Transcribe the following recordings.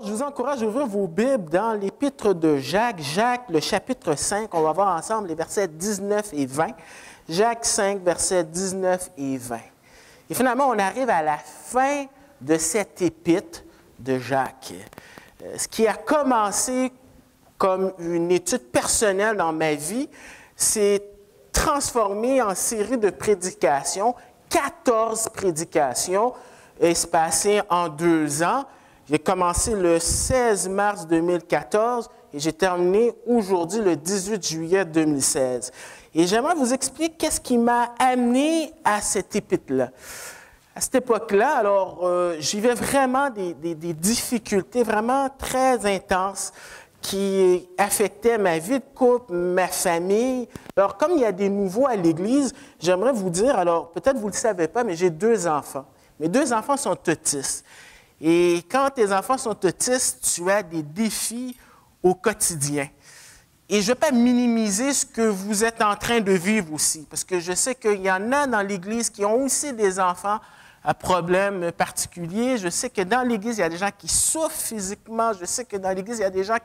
Alors, je vous encourage à ouvrir vos Bibles dans l'épître de Jacques. Jacques, le chapitre 5, on va voir ensemble les versets 19 et 20. Jacques 5, versets 19 et 20. Et finalement, on arrive à la fin de cette épître de Jacques. Ce qui a commencé comme une étude personnelle dans ma vie s'est transformé en série de prédications, 14 prédications, espacées en 2 ans. J'ai commencé le 16 mars 2014 et j'ai terminé aujourd'hui le 18 juillet 2016. Et j'aimerais vous expliquer qu'est-ce qui m'a amené à cette épître-là. À cette époque-là, alors, j'y vais vraiment des difficultés vraiment très intenses qui affectaient ma vie de couple, ma famille. Alors, comme il y a des nouveaux à l'Église, j'aimerais vous dire, alors, peut-être vous ne le savez pas, mais j'ai 2 enfants. Mes 2 enfants sont autistes. Et quand tes enfants sont autistes, tu as des défis au quotidien. Et je ne vais pas minimiser ce que vous êtes en train de vivre aussi, parce que je sais qu'il y en a dans l'Église qui ont aussi des enfants à problèmes particuliers. Je sais que dans l'Église, il y a des gens qui souffrent physiquement. Je sais que dans l'Église, il y a des gens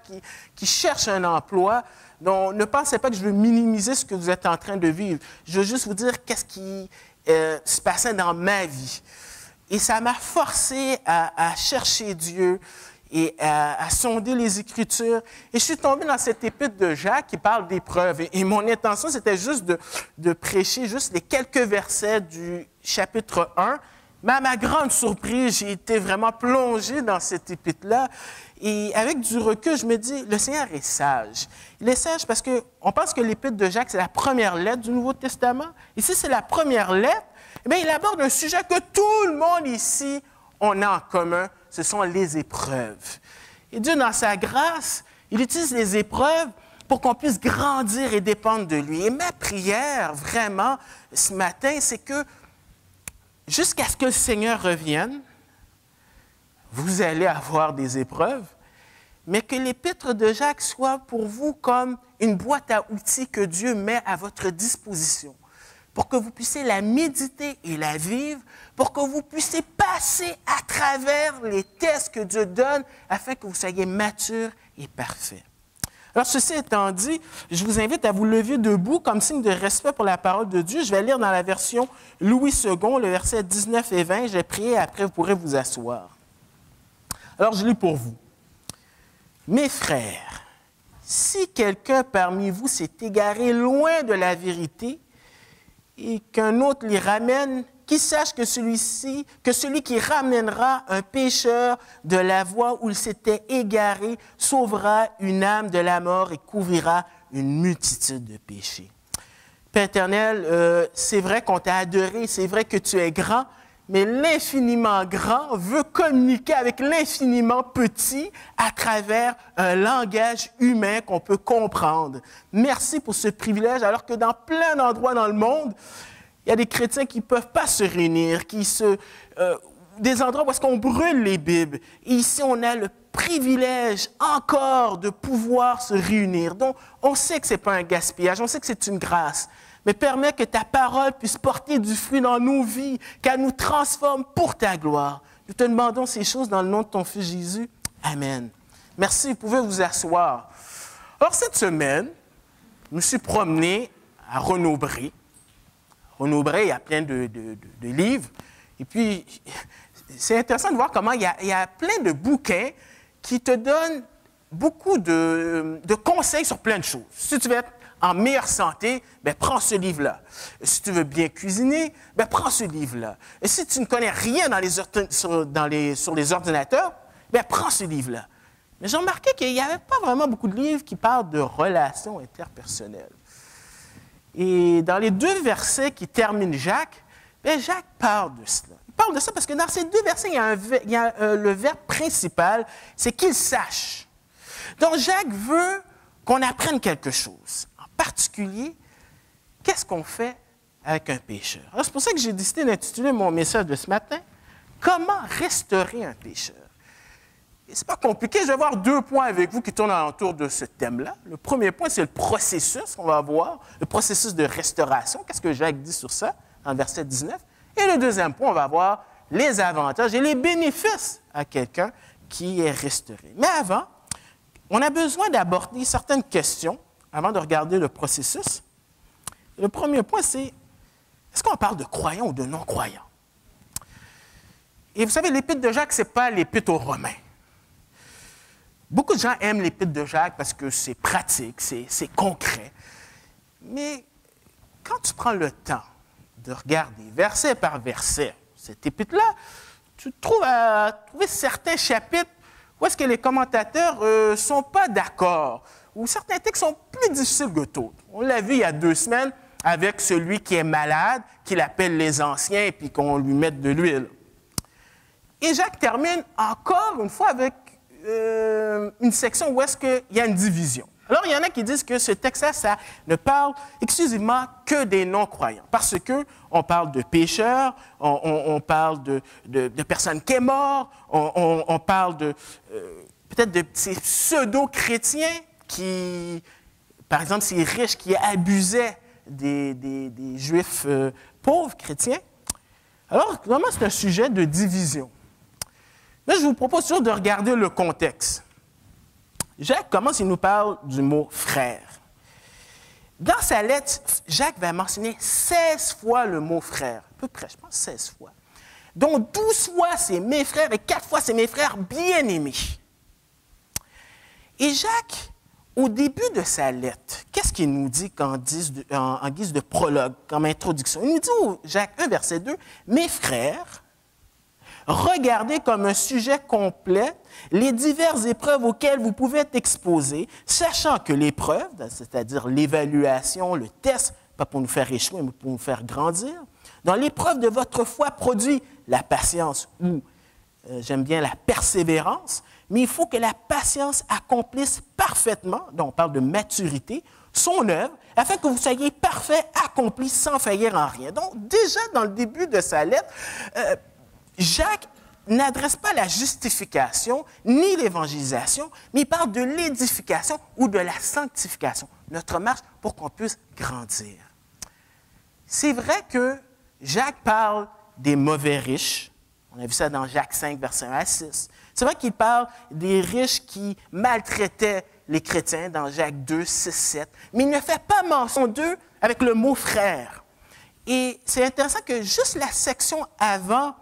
qui cherchent un emploi. Donc, ne pensez pas que je veux minimiser ce que vous êtes en train de vivre. Je veux juste vous dire qu'est-ce qui se passait dans ma vie. Et ça m'a forcé à chercher Dieu et à sonder les Écritures. Et je suis tombé dans cette épître de Jacques qui parle d'épreuves. Et mon intention, c'était juste de prêcher juste les quelques versets du chapitre 1. Mais à ma grande surprise, j'ai été vraiment plongé dans cette épître-là. Et avec du recul, je me dis, le Seigneur est sage. Il est sage parce qu'on pense que l'épître de Jacques, c'est la première lettre du Nouveau Testament. Ici, c'est la première lettre. Eh bien, il aborde un sujet que tout le monde ici, on a en commun, ce sont les épreuves. Et Dieu, dans sa grâce, il utilise les épreuves pour qu'on puisse grandir et dépendre de lui. Et ma prière, vraiment, ce matin, c'est que jusqu'à ce que le Seigneur revienne, vous allez avoir des épreuves, mais que l'épître de Jacques soit pour vous comme une boîte à outils que Dieu met à votre disposition, pour que vous puissiez la méditer et la vivre, pour que vous puissiez passer à travers les tests que Dieu donne afin que vous soyez mature et parfait. Alors, ceci étant dit, je vous invite à vous lever debout comme signe de respect pour la parole de Dieu. Je vais lire dans la version Louis II, le verset 19 et 20. Je vais prier et après vous pourrez vous asseoir. Alors, je lis pour vous. Mes frères, si quelqu'un parmi vous s'est égaré loin de la vérité, et qu'un autre l'y ramène, qu'il sache que celui qui ramènera un pécheur de la voie où il s'était égaré sauvera une âme de la mort et couvrira une multitude de péchés. Père éternel, c'est vrai qu'on t'a adoré, c'est vrai que tu es grand, mais l'infiniment grand veut communiquer avec l'infiniment petit à travers un langage humain qu'on peut comprendre. Merci pour ce privilège, alors que dans plein d'endroits dans le monde, il y a des chrétiens qui ne peuvent pas se réunir, des endroits où est-ce qu'on brûle les Bibles. Et ici, on a le privilège encore de pouvoir se réunir. Donc, on sait que ce n'est pas un gaspillage, on sait que c'est une grâce. Mais permets que ta parole puisse porter du fruit dans nos vies, qu'elle nous transforme pour ta gloire. Nous te demandons ces choses dans le nom de ton Fils Jésus. Amen. Merci, vous pouvez vous asseoir. Alors, cette semaine, je me suis promené à Renaud-Bré. Renaud-Bré, il y a plein de livres. Et puis, c'est intéressant de voir comment il y a plein de bouquins qui te donnent beaucoup de conseils sur plein de choses. Si tu veux être en meilleure santé, bien, prends ce livre-là. Si tu veux bien cuisiner, bien, prends ce livre-là. Et si tu ne connais rien sur les ordinateurs, bien, prends ce livre-là. Mais j'ai remarqué qu'il n'y avait pas vraiment beaucoup de livres qui parlent de relations interpersonnelles. Et dans les 2 versets qui terminent Jacques, bien, Jacques parle de cela. Il parle de ça parce que dans ces 2 versets, il y a le verbe principal, c'est qu'il sache. Donc, Jacques veut qu'on apprenne quelque chose. En particulier, qu'est-ce qu'on fait avec un pécheur? Alors, c'est pour ça que j'ai décidé d'intituler mon message de ce matin « Comment restaurer un pécheur ?» Et ce n'est pas compliqué, je vais voir 2 points avec vous qui tournent autour de ce thème-là. Le premier point, c'est le processus qu'on va voir, le processus de restauration. Qu'est-ce que Jacques dit sur ça, dans le verset 19? Et le deuxième point, on va voir les avantages et les bénéfices à quelqu'un qui est restauré. Mais avant, on a besoin d'aborder certaines questions avant de regarder le processus. Le premier point, c'est est-ce qu'on parle de croyants ou de non-croyants? Et vous savez, l'Épître de Jacques, ce n'est pas l'Épître aux Romains. Beaucoup de gens aiment l'Épître de Jacques parce que c'est pratique, c'est concret. Mais quand tu prends le temps de regarder verset par verset cet épître-là, tu trouves à trouver certains chapitres où est-ce que les commentateurs ne sont pas d'accord, ou certains textes sont plus difficiles que d'autres. On l'a vu il y a 2 semaines avec celui qui est malade, qu'il appelle les anciens et puis qu'on lui mette de l'huile. Et Jacques termine encore une fois avec une section où est-ce qu'il y a une division. Alors, il y en a qui disent que ce texte-là, ça ne parle exclusivement que des non-croyants, parce qu'on parle de pécheurs, on parle de personnes qui sont mortes, on parle peut-être de ces pseudo-chrétiens qui, par exemple, ces riches qui abusaient des Juifs pauvres chrétiens. Alors, vraiment, c'est un sujet de division. Mais je vous propose toujours de regarder le contexte. Jacques commence, il nous parle du mot « frère ». Dans sa lettre, Jacques va mentionner 16 fois le mot « frère », à peu près, je pense 16 fois, dont 12 fois c'est « mes frères » et 4 fois c'est « mes frères bien-aimés ». Et Jacques, au début de sa lettre, qu'est-ce qu'il nous dit en guise de prologue, comme introduction? Il nous dit, Jacques 1, verset 2, « Mes frères, regardez comme un sujet complet les diverses épreuves auxquelles vous pouvez être exposés, sachant que l'épreuve, c'est-à-dire l'évaluation, le test, pas pour nous faire échouer, mais pour nous faire grandir, dans l'épreuve de votre foi produit la patience ou, j'aime bien, la persévérance, mais il faut que la patience accomplisse parfaitement, donc on parle de maturité, son œuvre, afin que vous soyez parfaits, accomplis, sans faillir en rien. Donc, déjà dans le début de sa lettre, Jacques n'adresse pas la justification ni l'évangélisation, mais il parle de l'édification ou de la sanctification, notre marche pour qu'on puisse grandir. C'est vrai que Jacques parle des mauvais riches. On a vu ça dans Jacques 5, versets 1 à 6. C'est vrai qu'il parle des riches qui maltraitaient les chrétiens dans Jacques 2, 6, 7, mais il ne fait pas mention d'eux avec le mot « frère ». Et c'est intéressant que juste la section avant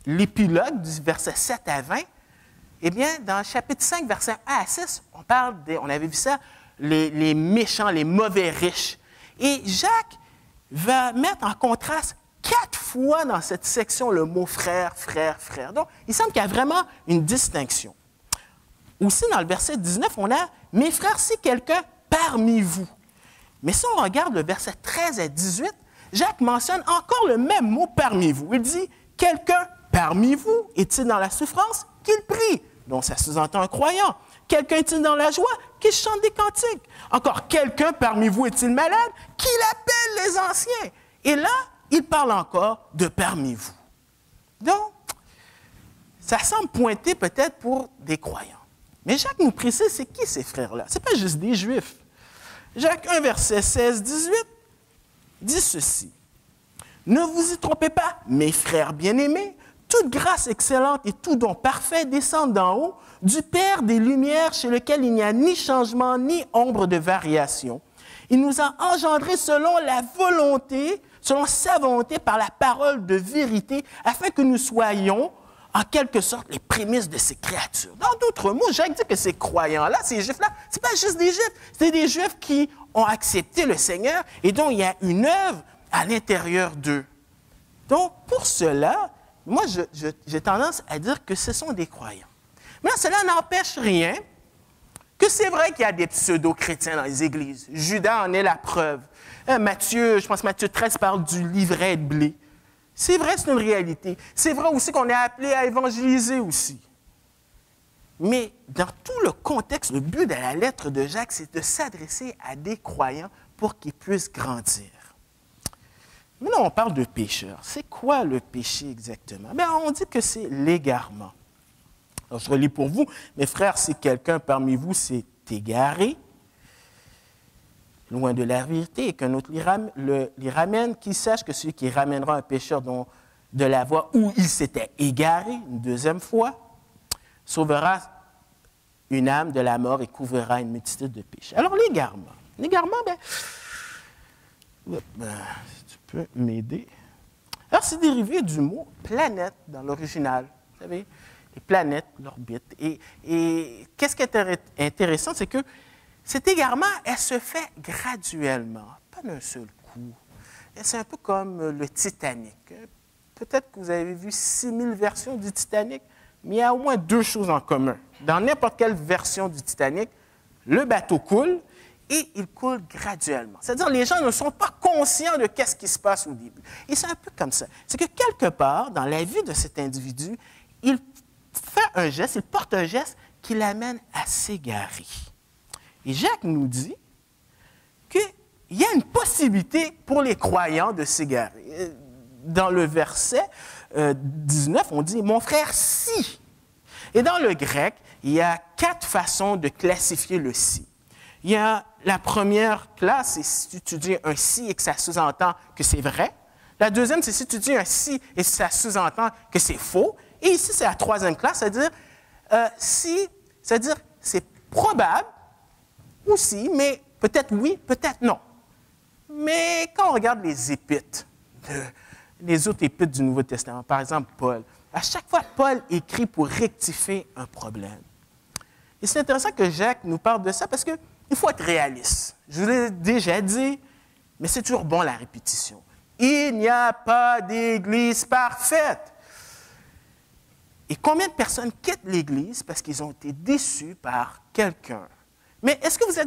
l'épilogue du verset 7 à 20, eh bien, dans le chapitre 5, verset 1 à 6, on parle, on avait vu ça, les méchants, les mauvais riches. Et Jacques va mettre en contraste 4 fois dans cette section le mot frère, frère, frère. Donc, il semble qu'il y a vraiment une distinction. Aussi, dans le verset 19, on a « Mes frères, si quelqu'un parmi vous ». Mais si on regarde le verset 13 à 18, Jacques mentionne encore le même mot « parmi vous ». Il dit « Quelqu'un parmi vous est-il dans la souffrance? Qu'il prie. » Donc, ça sous-entend un croyant. « Quelqu'un est-il dans la joie? Qu'il chante des cantiques. » Encore, « Quelqu'un parmi vous est-il malade? Qu'il appelle les anciens. » Et là, il parle encore de « parmi vous ». Donc, ça semble pointer peut-être pour des croyants. Mais Jacques nous précise, c'est qui ces frères-là? Ce n'est pas juste des Juifs. Jacques 1, verset 16-18, dit ceci. « Ne vous y trompez pas, mes frères bien-aimés, toute grâce excellente et tout don parfait descendent d'en haut, du Père des Lumières, chez lequel il n'y a ni changement ni ombre de variation. Il nous a engendrés selon la volonté, selon sa volonté, par la parole de vérité, afin que nous soyons, en quelque sorte, les prémices de ces créatures. » Dans d'autres mots, Jacques dit que ces croyants-là, ces Juifs-là, ce n'est pas juste des Juifs, c'est des Juifs qui ont accepté le Seigneur et dont il y a une œuvre à l'intérieur d'eux. Donc, pour cela, moi, j'ai tendance à dire que ce sont des croyants. Mais cela n'empêche rien que c'est vrai qu'il y a des pseudo-chrétiens dans les églises. Judas en est la preuve. Matthieu, je pense que Matthieu 13 parle du livret de blé. C'est vrai, c'est une réalité. C'est vrai aussi qu'on est appelé à évangéliser aussi. Mais dans tout le contexte, le but de la lettre de Jacques, c'est de s'adresser à des croyants pour qu'ils puissent grandir. Maintenant, on parle de pécheurs. C'est quoi le péché exactement? Bien, on dit que c'est l'égarement. Alors, je relis pour vous. Mes frères, si quelqu'un parmi vous s'est égaré, loin de la vérité, et qu'un autre l'y ramène, qu'il sache que celui qui ramènera un pécheur de la voie où il s'était égaré une deuxième fois, sauvera une âme de la mort et couvrira une multitude de péchés. Alors, l'égarement. L'égarement, si tu peux m'aider. Alors, c'est dérivé du mot planète dans l'original. Vous savez, les planètes, l'orbite. Et qu'est-ce qui est intéressant, c'est que cet égarement, elle se fait graduellement, pas d'un seul coup. C'est un peu comme le Titanic. Peut-être que vous avez vu 6000 versions du Titanic, mais il y a au moins deux choses en commun. Dans n'importe quelle version du Titanic, le bateau coule et il coule graduellement. C'est-à-dire les gens ne sont pas conscients de ce qui se passe au début. Et c'est un peu comme ça. C'est que quelque part, dans la vie de cet individu, il fait un geste, il porte un geste qui l'amène à s'égarer. Et Jacques nous dit qu'il y a une possibilité pour les croyants de s'égarer. Dans le verset 19, on dit « Mon frère, si ». Et dans le grec, il y a 4 façons de classifier le si. Il y a la première classe, c'est si tu dis un si et que ça sous-entend que c'est vrai. La deuxième, c'est si tu dis un si et ça sous-entend que c'est faux. Et ici, c'est la troisième classe, c'est-à-dire si, c'est-à-dire c'est probable aussi, mais peut-être oui, peut-être non. Mais quand on regarde les épîtres, les autres épîtres du Nouveau Testament, par exemple Paul, à chaque fois, Paul écrit pour rectifier un problème. Et c'est intéressant que Jacques nous parle de ça parce qu'il faut être réaliste. Je vous l'ai déjà dit, mais c'est toujours bon la répétition. Il n'y a pas d'Église parfaite. Et combien de personnes quittent l'Église parce qu'ils ont été déçus par quelqu'un? Mais est-ce que vous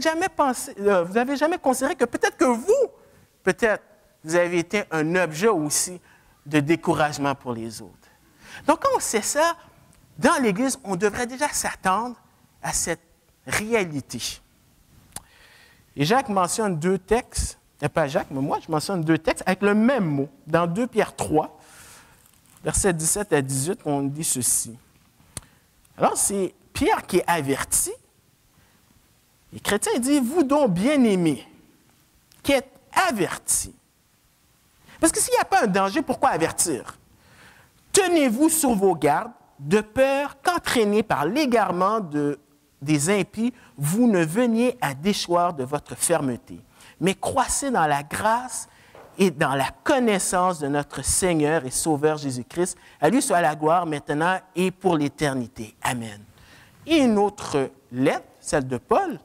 avez jamais considéré que peut-être que vous avez été un objet aussi de découragement pour les autres? Donc, quand on sait ça, dans l'Église, on devrait déjà s'attendre à cette réalité. Et Jacques mentionne 2 textes, pas Jacques, mais moi, je mentionne 2 textes avec le même mot. Dans 2 Pierre 3, versets 17 à 18, on dit ceci. Alors, c'est Pierre qui est averti. Les chrétiens disent, vous donc bien-aimés, qui êtes avertis. Parce que s'il n'y a pas un danger, pourquoi avertir? Tenez-vous sur vos gardes, de peur qu'entraînés par l'égarement des impies, vous ne veniez à déchoir de votre fermeté, mais croissez dans la grâce et dans la connaissance de notre Seigneur et Sauveur Jésus-Christ. À lui soit la gloire maintenant et pour l'éternité. Amen. Et une autre lettre, celle de Paul,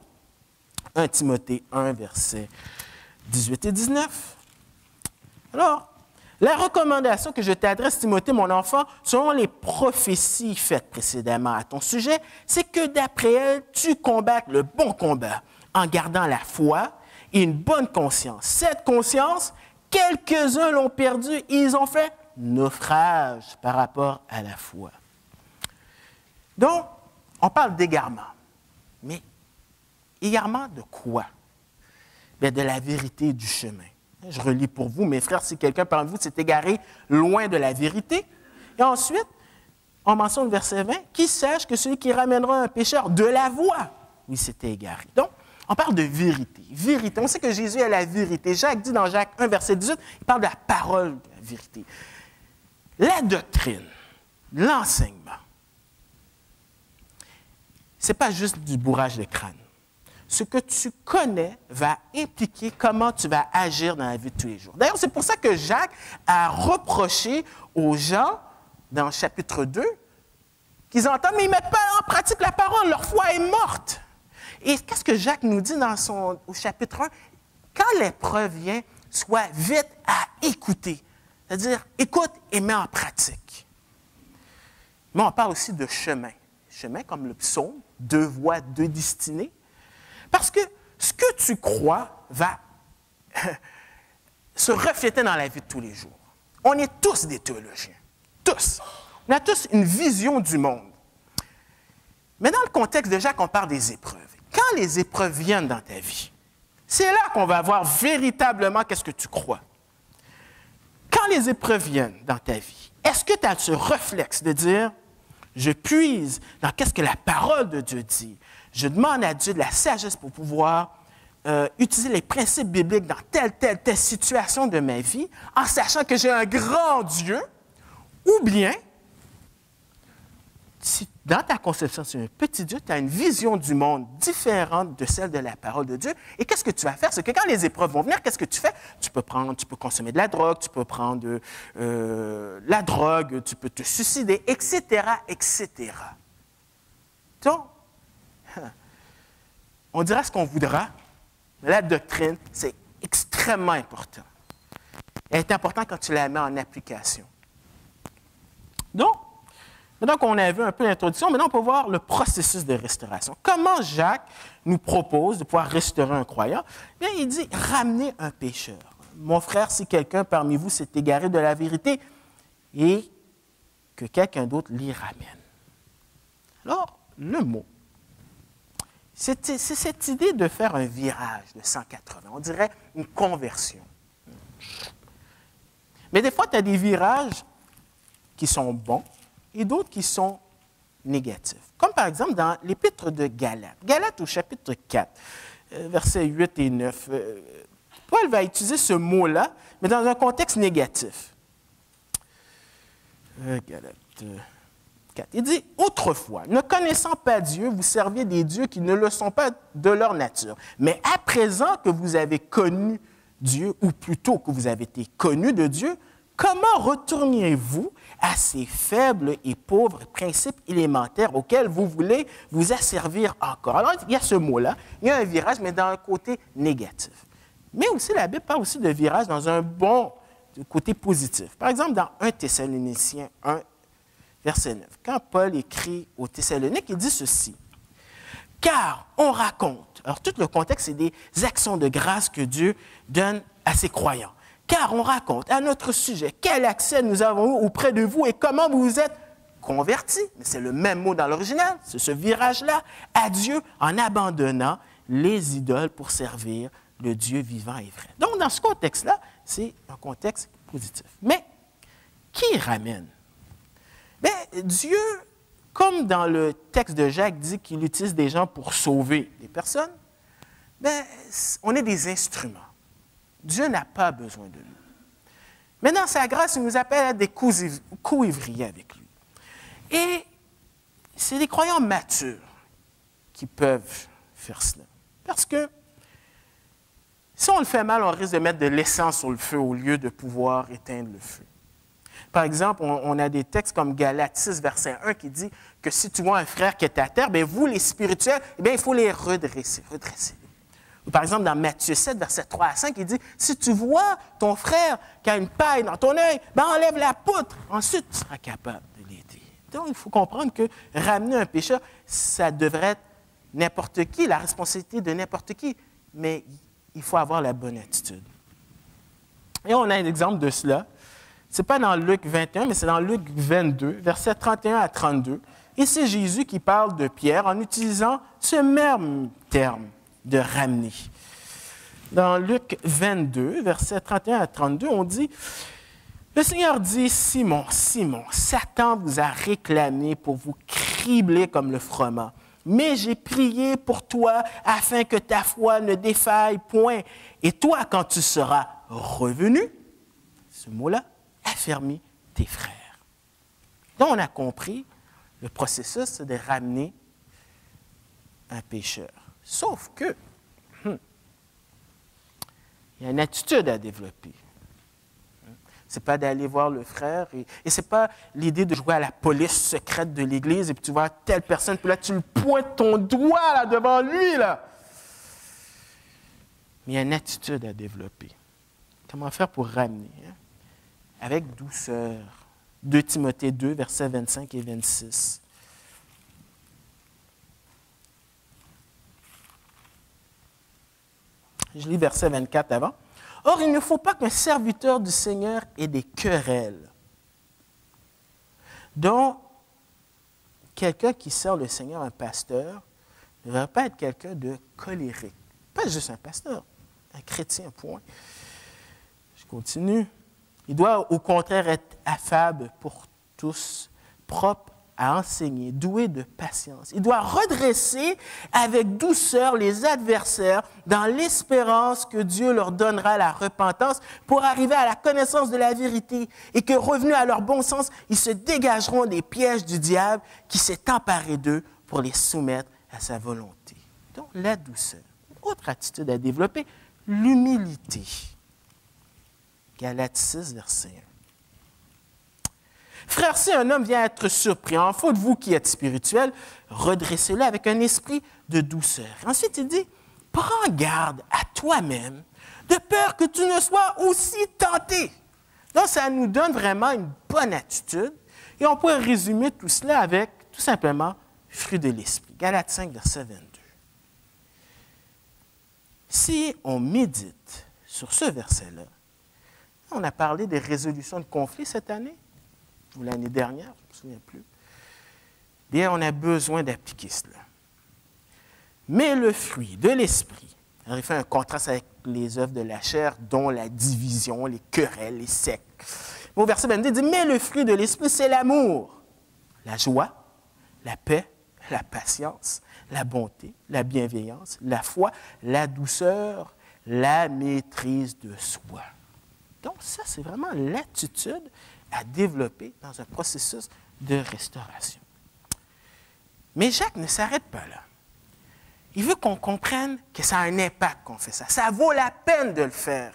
1 Timothée 1, versets 18 et 19. Alors, la recommandation que je t'adresse, Timothée, mon enfant, selon les prophéties faites précédemment à ton sujet, c'est que d'après elles, tu combattes le bon combat en gardant la foi et une bonne conscience. Cette conscience, quelques-uns l'ont perdue et ils ont fait naufrage par rapport à la foi. Donc, on parle d'égarement. Mais égarement de quoi? Bien, de la vérité du chemin. Je relis pour vous, mes frères, si quelqu'un parmi vous s'est égaré loin de la vérité. Et ensuite, on mentionne le verset 20, qui sache que celui qui ramènera un pécheur de la voie où il s'était égaré. Donc, on parle de vérité. Vérité. On sait que Jésus est la vérité. Jacques dit dans Jacques 1, verset 18, il parle de la parole de la vérité. La doctrine, l'enseignement, ce n'est pas juste du bourrage de crâne. Ce que tu connais va impliquer comment tu vas agir dans la vie de tous les jours. D'ailleurs, c'est pour ça que Jacques a reproché aux gens, dans le chapitre 2, qu'ils entendent, mais ils ne mettent pas en pratique la parole, leur foi est morte. Et qu'est-ce que Jacques nous dit au chapitre 1? Quand l'épreuve vient, sois vite à écouter. C'est-à-dire, écoute et mets en pratique. Mais on parle aussi de chemin. Chemin comme le psaume, 2 voies, 2 destinées. Parce que ce que tu crois va se refléter dans la vie de tous les jours. On est tous des théologiens. Tous. On a tous une vision du monde. Mais dans le contexte de Jacques, on parle des épreuves. Quand les épreuves viennent dans ta vie, c'est là qu'on va voir véritablement qu'est-ce que tu crois. Quand les épreuves viennent dans ta vie, est-ce que tu as ce réflexe de dire, je puise dans qu'est-ce que la parole de Dieu dit? Je demande à Dieu de la sagesse pour pouvoir utiliser les principes bibliques dans telle situation de ma vie, en sachant que j'ai un grand Dieu, ou bien, si dans ta conception, c'est un petit Dieu, tu as une vision du monde différente de celle de la parole de Dieu. Et qu'est-ce que tu vas faire? C'est que quand les épreuves vont venir, qu'est-ce que tu fais? Tu peux consommer de la drogue, tu peux prendre la drogue, tu peux te suicider, etc., etc. Donc, on dira ce qu'on voudra, mais la doctrine, c'est extrêmement important. Elle est importante quand tu la mets en application. Donc, maintenant qu'on a vu un peu l'introduction, maintenant on peut voir le processus de restauration. Comment Jacques nous propose de pouvoir restaurer un croyant? Bien, il dit « ramener un pécheur ». Mon frère, si quelqu'un parmi vous s'est égaré de la vérité et que quelqu'un d'autre l'y ramène. Alors, le mot, c'est cette idée de faire un virage de 180, on dirait une conversion. Mais des fois, tu as des virages qui sont bons et d'autres qui sont négatifs. Comme par exemple dans l'épître de Galates. Galates au chapitre 4, versets 8 et 9. Paul va utiliser ce mot-là, mais dans un contexte négatif. Galates 4. Il dit « Autrefois, ne connaissant pas Dieu, vous serviez des dieux qui ne le sont pas de leur nature. Mais à présent que vous avez connu Dieu, ou plutôt que vous avez été connus de Dieu, comment retourniez-vous à ces faibles et pauvres principes élémentaires auxquels vous voulez vous asservir encore? » Alors, il y a ce mot-là, il y a un virage, mais dans un côté négatif. Mais aussi, la Bible parle aussi de virage dans un bon côté positif. Par exemple, dans 1 Thessaloniciens 1, verset 9, quand Paul écrit aux Thessaloniques, il dit ceci. « Car on raconte, alors tout le contexte, c'est des actions de grâce que Dieu donne à ses croyants. Car on raconte à notre sujet quel accès nous avons eu auprès de vous et comment vous vous êtes convertis. » Mais c'est le même mot dans l'original, c'est ce virage-là, à Dieu en abandonnant les idoles pour servir le Dieu vivant et vrai. Donc, dans ce contexte-là, c'est un contexte positif. Mais qui ramène? Bien, Dieu, comme dans le texte de Jacques, dit qu'il utilise des gens pour sauver des personnes, bien, on est des instruments. Dieu n'a pas besoin de nous. Mais dans sa grâce, il nous appelle à être des co-ouvriers avec lui. Et c'est les croyants matures qui peuvent faire cela. Parce que si on le fait mal, on risque de mettre de l'essence sur le feu au lieu de pouvoir éteindre le feu. Par exemple, on a des textes comme Galates 6, verset 1, qui dit que si tu vois un frère qui est à terre, bien, vous, les spirituels, bien, il faut les redresser. Ou par exemple, dans Matthieu 7, verset 3 à 5, il dit, si tu vois ton frère qui a une paille dans ton œil, bien, enlève la poutre. Ensuite, tu seras capable de l'aider. Donc, il faut comprendre que ramener un pécheur, ça devrait être n'importe qui, la responsabilité de n'importe qui. Mais il faut avoir la bonne attitude. Et on a un exemple de cela. Ce n'est pas dans Luc 21, mais c'est dans Luc 22, versets 31 à 32. Et c'est Jésus qui parle de Pierre en utilisant ce même terme de ramener. Dans Luc 22, versets 31 à 32, on dit « Le Seigneur dit, Simon, Simon, Satan vous a réclamé pour vous cribler comme le froment. Mais j'ai prié pour toi afin que ta foi ne défaille point. Et toi, quand tu seras revenu, ce mot-là, affermis tes frères. » Donc, on a compris le processus, c'est de ramener un pécheur. Sauf que, il y a une attitude à développer. Ce n'est pas d'aller voir le frère et ce n'est pas l'idée de jouer à la police secrète de l'Église et puis tu vois telle personne, puis là, tu le pointes ton doigt là, devant lui. Là. Mais il y a une attitude à développer. Comment faire pour ramener? Avec douceur. 2 Timothée 2, versets 25 et 26. Je lis verset 24 avant. « Or, il ne faut pas qu'un serviteur du Seigneur ait des querelles. Donc, quelqu'un qui sert le Seigneur, un pasteur, ne va pas être quelqu'un de colérique. Pas juste un pasteur, un chrétien, point. Je continue. Il doit au contraire être affable pour tous, propre à enseigner, doué de patience. Il doit redresser avec douceur les adversaires dans l'espérance que Dieu leur donnera la repentance pour arriver à la connaissance de la vérité et que, revenus à leur bon sens, ils se dégageront des pièges du diable qui s'est emparé d'eux pour les soumettre à sa volonté. Donc, la douceur. Autre attitude à développer, l'humilité. Galates 6, verset 1. Frère, si un homme vient être surpris en faute, vous qui êtes spirituel, redressez-le avec un esprit de douceur. Ensuite, il dit, prends garde à toi-même, de peur que tu ne sois aussi tenté. Donc, ça nous donne vraiment une bonne attitude. Et on pourrait résumer tout cela avec, tout simplement, fruit de l'esprit. Galates 5, verset 22. Si on médite sur ce verset-là, on a parlé des résolutions de conflits cette année, ou l'année dernière, je ne me souviens plus, bien, on a besoin d'appliquer cela. Mais le fruit de l'esprit, il fait un contraste avec les œuvres de la chair, dont la division, les querelles, les sectes. Au verset 22, il dit, mais le fruit de l'esprit, c'est l'amour, la joie, la paix, la patience, la bonté, la bienveillance, la foi, la douceur, la maîtrise de soi. Donc ça, c'est vraiment l'attitude à développer dans un processus de restauration. Mais Jacques ne s'arrête pas là. Il veut qu'on comprenne que ça a un impact qu'on fait ça. Ça vaut la peine de le faire.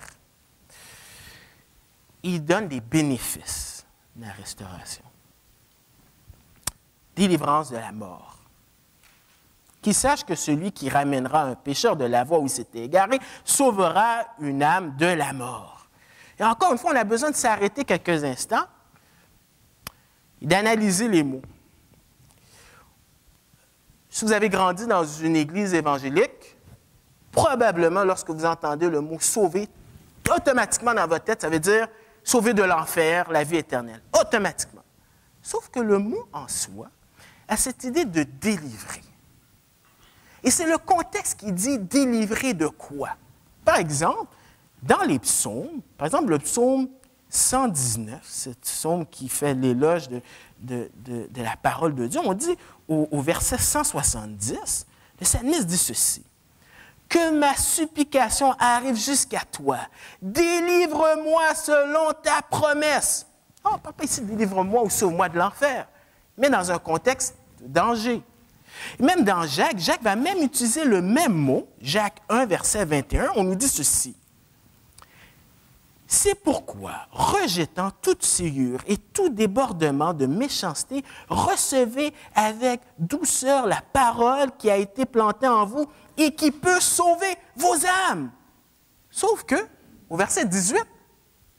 Il donne des bénéfices de la restauration. Délivrance de la mort. Qu'il sache que celui qui ramènera un pécheur de la voie où il s'était égaré sauvera une âme de la mort. Et encore une fois, on a besoin de s'arrêter quelques instants et d'analyser les mots. Si vous avez grandi dans une église évangélique, probablement, lorsque vous entendez le mot « sauver », automatiquement dans votre tête, ça veut dire « sauver de l'enfer, la vie éternelle ». Automatiquement. Sauf que le mot en soi a cette idée de délivrer. Et c'est le contexte qui dit « délivrer de quoi ». Par exemple, dans les psaumes, par exemple, le psaume 119, ce psaume qui fait l'éloge de la parole de Dieu, on dit au verset 170, le psalmiste dit ceci, « Que ma supplication arrive jusqu'à toi, délivre-moi selon ta promesse. » Oh, papa, ici, délivre-moi ou sauve-moi de l'enfer, mais dans un contexte de danger. Même dans Jacques, Jacques va même utiliser le même mot, Jacques 1, verset 21, on nous dit ceci. C'est pourquoi, rejetant toute souillure et tout débordement de méchanceté, recevez avec douceur la parole qui a été plantée en vous et qui peut sauver vos âmes. Sauf que, au verset 18,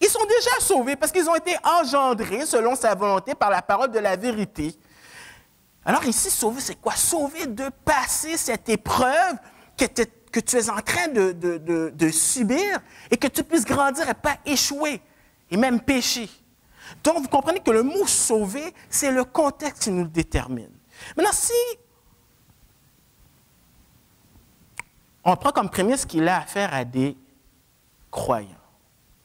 ils sont déjà sauvés parce qu'ils ont été engendrés selon sa volonté par la parole de la vérité. Alors ici, sauver, c'est quoi? Sauver de passer cette épreuve que tu es en train de subir et que tu puisses grandir et pas échouer et même pécher. Donc, vous comprenez que le mot « sauver », c'est le contexte qui nous le détermine. Maintenant, si on prend comme prémisse qu'il a affaire à des croyants,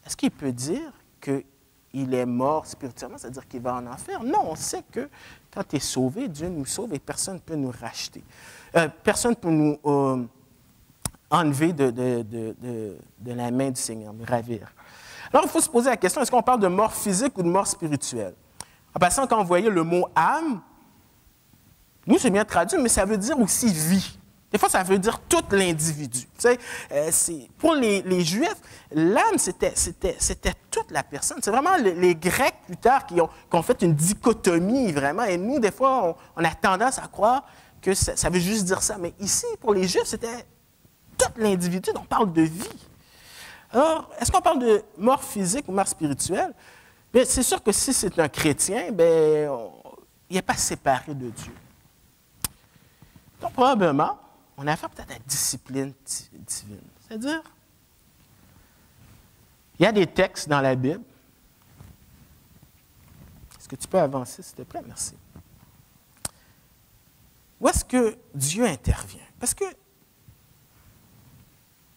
est-ce qu'il peut dire qu'il est mort spirituellement, c'est-à-dire qu'il va en enfer? Non, on sait que quand tu es sauvé, Dieu nous sauve et personne ne peut nous racheter. Personne ne peut nous enlever de la main du Seigneur, nous ravir. Alors, il faut se poser la question, est-ce qu'on parle de mort physique ou de mort spirituelle? En passant, quand vous voyez le mot « âme », nous, c'est bien traduit, mais ça veut dire aussi « vie ». Des fois, ça veut dire tout l'individu. Tu sais, pour les Juifs, l'âme, c'était toute la personne. C'est vraiment les Grecs, plus tard, qui ont fait une dichotomie, vraiment. Et nous, des fois, on a tendance à croire que ça veut juste dire ça. Mais ici, pour les Juifs, c'était tout l'individu. On parle de vie. Alors, est-ce qu'on parle de mort physique ou mort spirituelle? Bien, c'est sûr que si c'est un chrétien, bien, il n'est pas séparé de Dieu. Donc, probablement, on a affaire peut-être à la discipline divine. C'est-à-dire, il y a des textes dans la Bible. Est-ce que tu peux avancer, s'il te plaît? Merci. Où est-ce que Dieu intervient? Parce que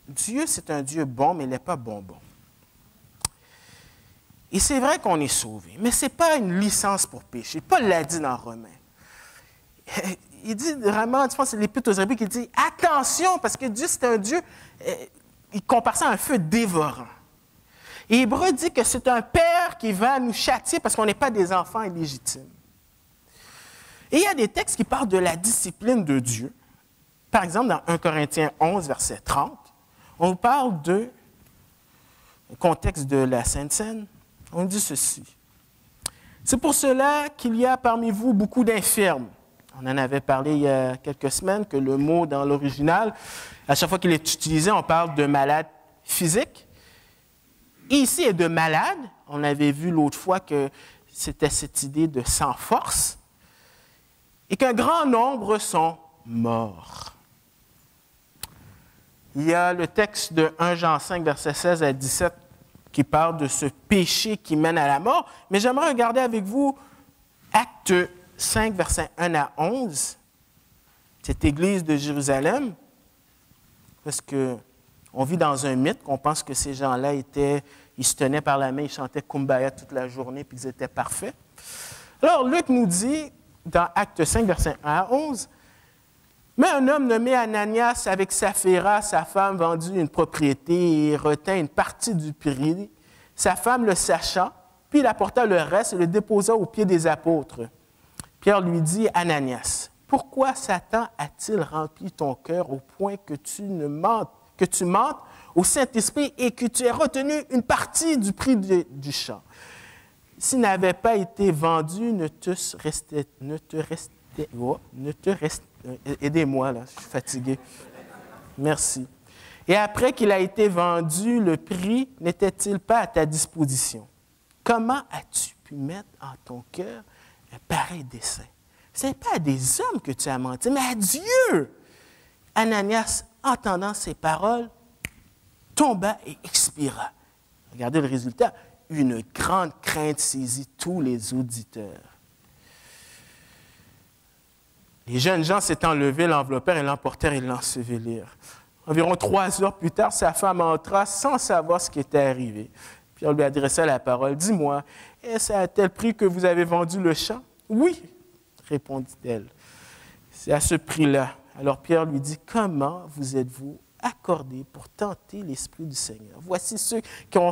Dieu, c'est un Dieu bon, mais il n'est pas bonbon. Et c'est vrai qu'on est sauvé, mais ce n'est pas une licence pour pécher. Paul l'a dit dans Romains. il dit vraiment, je pense que c'est l'Épître aux Hébreux qui dit « Attention, parce que Dieu, c'est un Dieu, il compare ça à un feu dévorant. » Et Hébreux dit que c'est un père qui va nous châtier parce qu'on n'est pas des enfants illégitimes. Et il y a des textes qui parlent de la discipline de Dieu. Par exemple, dans 1 Corinthiens 11, verset 30, on parle du contexte de la Sainte Seine. On dit ceci. « C'est pour cela qu'il y a parmi vous beaucoup d'infirmes. » On en avait parlé il y a quelques semaines, que le mot dans l'original, à chaque fois qu'il est utilisé, on parle de malade physique. Et ici, il est de malade. On avait vu l'autre fois que c'était cette idée de sans force. Et qu'un grand nombre sont morts. Il y a le texte de 1 Jean 5, versets 16 à 17, qui parle de ce péché qui mène à la mort. Mais j'aimerais regarder avec vous Acte 5, versets 1 à 11, cette église de Jérusalem, parce qu'on vit dans un mythe, qu'on pense que ces gens-là ils se tenaient par la main, ils chantaient Kumbaya toute la journée, puis ils étaient parfaits. Alors, Luc nous dit, dans Acte 5, versets 1 à 11, « Mais un homme nommé Ananias, avec Saphira, sa femme, vendit une propriété et retint une partie du prix. Sa femme le sachant, puis il apporta le reste et le déposa aux pieds des apôtres. Pierre lui dit, « Ananias, pourquoi Satan a-t-il rempli ton cœur au point que tu mentes au Saint-Esprit et que tu aies retenu une partie du prix du champ? S'il n'avait pas été vendu, aidez-moi là, je suis fatigué. Merci. Et après qu'il a été vendu, le prix n'était-il pas à ta disposition? Comment as-tu pu mettre en ton cœur un pareil dessein? Ce n'est pas à des hommes que tu as menti, mais à Dieu. » Ananias, entendant ces paroles, tomba et expira. Regardez le résultat. Une grande crainte saisit tous les auditeurs. Les jeunes gens s'étant levés, l'enveloppèrent et l'emportèrent et l'ensevelirent. Environ 3 heures plus tard, sa femme entra sans savoir ce qui était arrivé. Pierre lui adressa la parole. « Dis-moi, est-ce à tel prix que vous avez vendu le champ? »« Oui, répondit-elle. C'est à ce prix-là. » Alors Pierre lui dit, « Comment vous êtes-vous accordé pour tenter l'Esprit du Seigneur? Voici ceux qui ont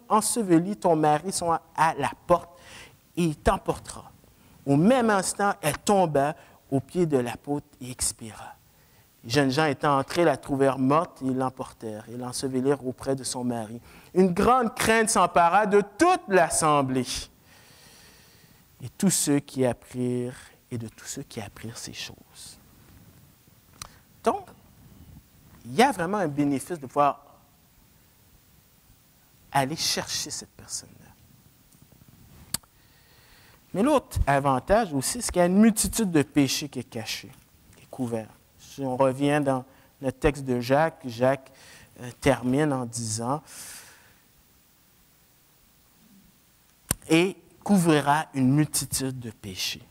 enseveli ton mari sont à la porte et il t'emportera. » Au même instant, elle tomba aux pieds de l'apôtre et expira. Les jeunes gens étant entrés, la trouvèrent morte et l'emportèrent et l'ensevelirent auprès de son mari. Une grande crainte s'empara de toute l'assemblée et de tous ceux qui apprirent ces choses. Donc, il y a vraiment un bénéfice de pouvoir aller chercher cette personne-là. Mais l'autre avantage aussi, c'est qu'il y a une multitude de péchés qui est cachée, qui est couvert. Si on revient dans le texte de Jacques, Jacques termine en disant « Et couvrira une multitude de péchés. »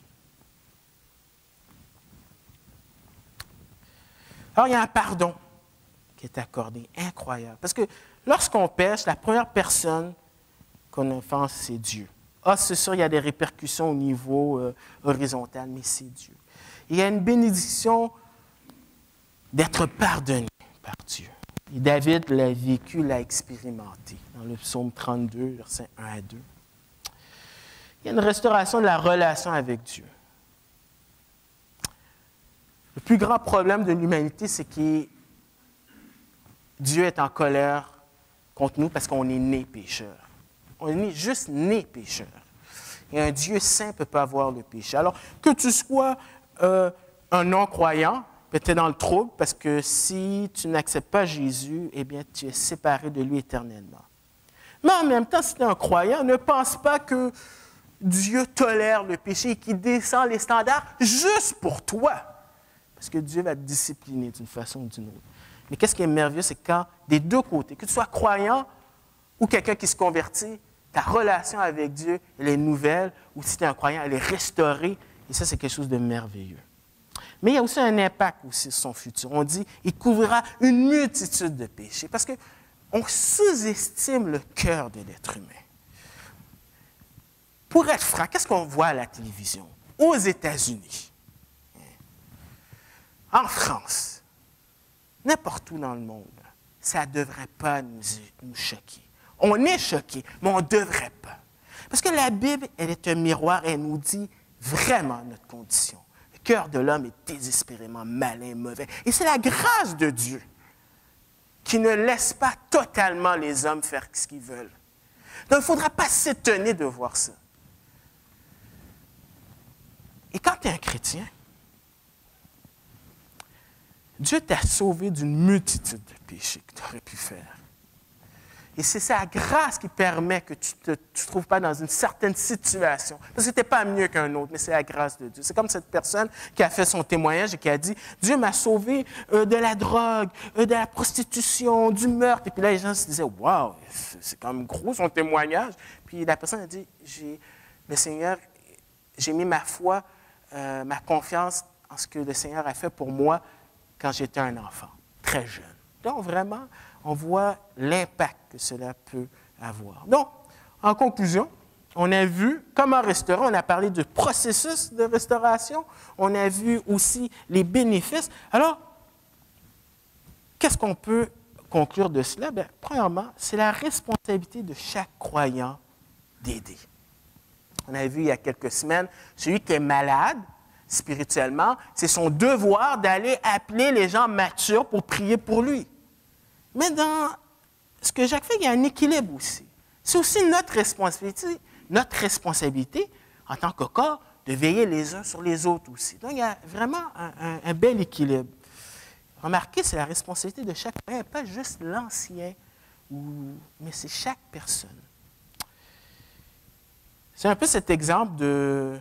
Alors, il y a un pardon qui est accordé, incroyable. Parce que lorsqu'on pêche, la première personne qu'on offense, c'est Dieu. Ah, c'est sûr, il y a des répercussions au niveau horizontal, mais c'est Dieu. Il y a une bénédiction d'être pardonné par Dieu. Et David l'a vécu, l'a expérimenté dans le psaume 32, versets 1 à 2. Il y a une restauration de la relation avec Dieu. Le plus grand problème de l'humanité, c'est que Dieu est en colère contre nous parce qu'on est né pécheur. On est juste né pécheur. Et un Dieu saint ne peut pas avoir le péché. Alors, que tu sois un non-croyant, tu es dans le trouble parce que si tu n'acceptes pas Jésus, eh bien, tu es séparé de lui éternellement. Mais en même temps, si tu es un croyant, ne pense pas que Dieu tolère le péché et qu'il descend les standards juste pour toi. Parce que Dieu va te discipliner d'une façon ou d'une autre. Mais qu'est-ce qui est merveilleux, c'est quand, des deux côtés, que tu sois croyant ou quelqu'un qui se convertit, ta relation avec Dieu, elle est nouvelle, ou si tu es un croyant, elle est restaurée. Et ça, c'est quelque chose de merveilleux. Mais il y a aussi un impact aussi sur son futur. On dit, il couvrira une multitude de péchés. Parce qu'on sous-estime le cœur de l'être humain. Pour être franc, qu'est-ce qu'on voit à la télévision? Aux États-Unis, en France, n'importe où dans le monde, ça ne devrait pas nous choquer. On est choqués, mais on ne devrait pas. Parce que la Bible, elle est un miroir, elle nous dit vraiment notre condition. Le cœur de l'homme est désespérément malin, mauvais. Et c'est la grâce de Dieu qui ne laisse pas totalement les hommes faire ce qu'ils veulent. Donc, il ne faudra pas s'étonner de voir ça. Et quand tu es un chrétien, Dieu t'a sauvé d'une multitude de péchés que tu aurais pu faire. Et c'est sa grâce qui permet que tu ne te trouves pas dans une certaine situation. Parce que tu n'es pas mieux qu'un autre, mais c'est la grâce de Dieu. C'est comme cette personne qui a fait son témoignage et qui a dit « Dieu m'a sauvé de la drogue, de la prostitution, du meurtre. » Et puis là, les gens se disaient « Wow, c'est quand même gros son témoignage. » Puis la personne a dit « Le Seigneur, j'ai mis ma foi, ma confiance en ce que le Seigneur a fait pour moi quand j'étais un enfant, très jeune. » Donc vraiment, on voit l'impact que cela peut avoir. Donc, en conclusion, on a vu comment restaurer, on a parlé du processus de restauration, on a vu aussi les bénéfices. Alors, qu'est-ce qu'on peut conclure de cela? Bien, premièrement, c'est la responsabilité de chaque croyant d'aider. On a vu il y a quelques semaines, celui qui est malade spirituellement, c'est son devoir d'aller appeler les gens matures pour prier pour lui. Mais dans ce que Jacques fait, il y a un équilibre aussi. C'est aussi notre responsabilité en tant que corps de veiller les uns sur les autres aussi. Donc, il y a vraiment un bel équilibre. Remarquez, c'est la responsabilité de chaque personne, pas juste l'ancien, mais c'est chaque personne. C'est un peu cet exemple de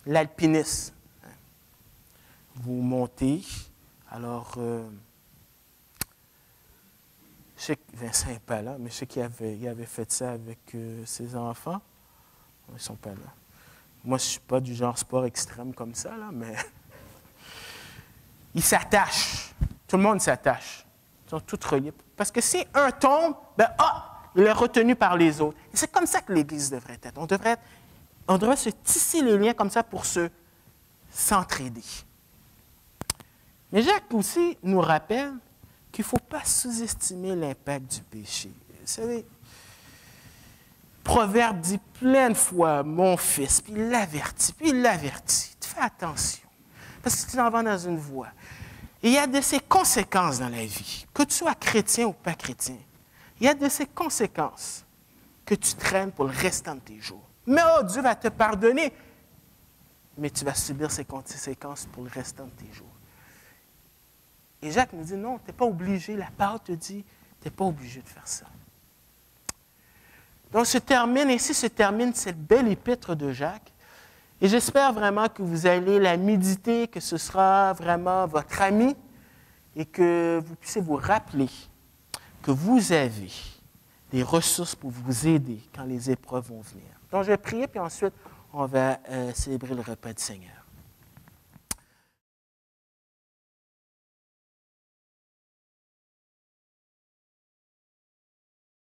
l'alpinisme. Vous montez, alors... je sais que Vincent n'est pas là, mais je sais qu'il avait fait ça avec ses enfants. Ils ne sont pas là. Moi, je ne suis pas du genre sport extrême comme ça, là, mais ils s'attachent. Tout le monde s'attache. Ils sont tous reliés. Parce que si un tombe, il est retenu par les autres. Et c'est comme ça que l'Église devrait être. On devrait se tisser les liens comme ça pour s'entraider. Mais Jacques aussi nous rappelle qu'il ne faut pas sous-estimer l'impact du péché. Vous savez, Proverbe dit plein de fois, mon fils, puis il l'avertit. Fais attention, parce que tu t'en vas dans une voie. Et il y a de ces conséquences dans la vie, que tu sois chrétien ou pas chrétien. Il y a de ces conséquences que tu traînes pour le restant de tes jours. Mais Dieu va te pardonner, mais tu vas subir ces conséquences pour le restant de tes jours. Et Jacques nous dit, non, tu n'es pas obligé. La parole te dit, tu n'es pas obligé de faire ça. Donc, ainsi se termine cette belle épître de Jacques. Et j'espère vraiment que vous allez la méditer, que ce sera vraiment votre ami et que vous puissiez vous rappeler que vous avez des ressources pour vous aider quand les épreuves vont venir. Donc, je vais prier, puis ensuite, on va célébrer le repas du Seigneur.